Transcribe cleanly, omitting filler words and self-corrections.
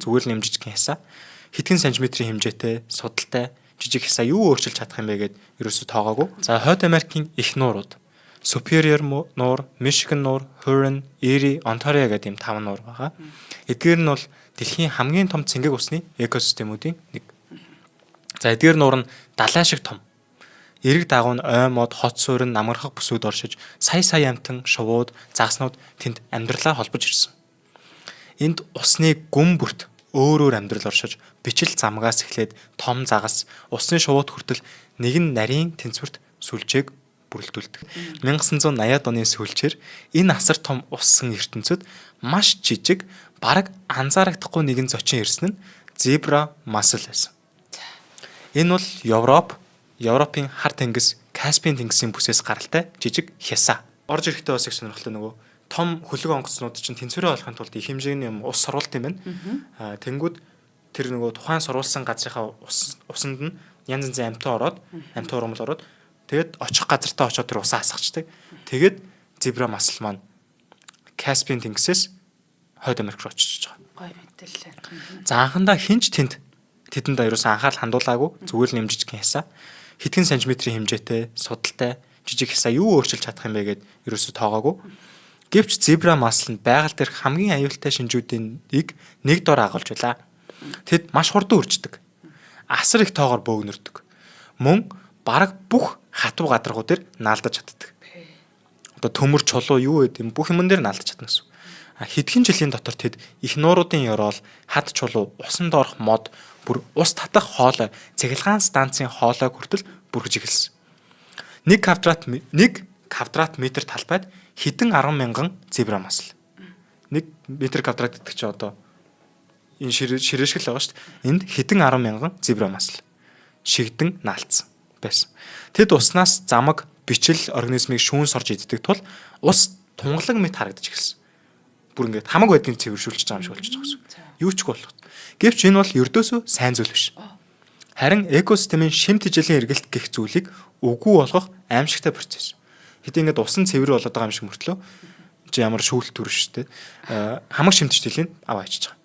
Зүгээр л нэмжижигхэн хясаа хэдхэн сантиметрийн хэмжээтэй судалтай жижиг хясаа юу өөрчилж чадах юм бэ гэд ерөөсө тоогоогүй. За Хойд Америкийн их нуурууд Superior нуур, Michigan нуур, Huron, Erie, Ontario гэдэг ийм 5 нуур байгаа. Эдгээр нь бол дэлхийн хамгийн том цэнгэг усны экосистемүүдийн нэг. За эдгээр нуур нь далайн шиг том. Эрэг дагуу нь ой мод, хот суурин, намархах бүсүүд оршиж, сая амтан, шувууд, загаснууд тэнд амьдралаар холбож ирсэн. Энд усны гүн бүрт өөр амьдрал оршиж, бичил замгаас эхлээд том загас, усны шувууд хүртэл нэгэн нарийн тэнцвэрт сүлжээг бүрэлдүүлдэг. 1980-ад оны сүүлчээр энэ асар том усан ертөнцид маш жижиг, бараг анзаарагдахгүй нэгэн зочин ирсэн нь зебра масл байсан. Энэ бол Европын хар тэнгис, Каспийн тэнгисийн бүсээс гаралтай жижиг хясаа. Орж ирэхдээ бас их сонирхолтой нөгөө том хөлөг онгоцнууд чинь тэнцвэрээ олохын тулд их хэмжээний ус сурвалт юм байна. Тэнгүүд тэр нөгөө тухайн сурвалсан газрынхаа усанд нь янз янзын амьтан ургамал ороод тэгээд очих газартаа очоод тэр усаа хасгачдаг. Тэгээд зебра масл маань Каспийн тэнгисээс Хойд Америк руу очиж байгаа. Гоё мэдээлэл. За анхандаа хинч тэдэнд ерөөсөн анхаарал хандуулаагүй, зүгээр л нэмжижигхэн хясаа хэдхэн сантиметрийн хэмжээтэй судалтай жижиг хясаа юу өөрчилж чадах юм бэ гэд ерөөсө тоогоогүй. Гэвч зебра масл нь байгаль дээрх хамгийн аюултай шинжүүдийн нэг дор агуулж байлаа. Тэд маш хурдан үрждэг. Асар их тоогоор бөөгнөрдөг. Мөн бараг бүх хатуу гадаргуу дээр наалдаж чаддаг. Одоо төмөр чулуу юу гэдэг юм бүх юмн дээр наалдаж чадна гэсэн. Хэдхэн жилийн дотор тэд их нууруудын ёроол, хад чулуу, усанд орох мод, бүр ус татах хоолой, цахилгаан станцын хоолойг хүртэл бүрхэж эхэлсэн. 1 квадрат метр талбайд хэдэн 10,000 зебра масл. 1 метр квадрат гэдэг чинь одоо энэ ширээшгэл байгаа шүү дээ. Энд хэдэн 10,000 зебра масл шигдэн наалцсан байсан. Тэд уснаас замаг, бичил организмыг шүүн сорж иддэг тул ус тунгалаг мэт харагдаж эхэлсэн. Бүр ингээд хамаг байдгийг цэвэршүүлж байгаа юм шиг болчихж байгаа юм. Юу ч болох. Гэвч энэ бол ердөөсөө сайн зүйл биш. Харин экосистемийн шимт хичээлийн эргэлт гэх зүйлийг үгүй болгох аимшигтай процесс. Хэдий ингээд усан цэвэр болоод байгаа юм шиг мөртлөө ямар шүүлт төрөш шүү дээ. Хамаг шимт хичээлийн аваа ичиж байгаа.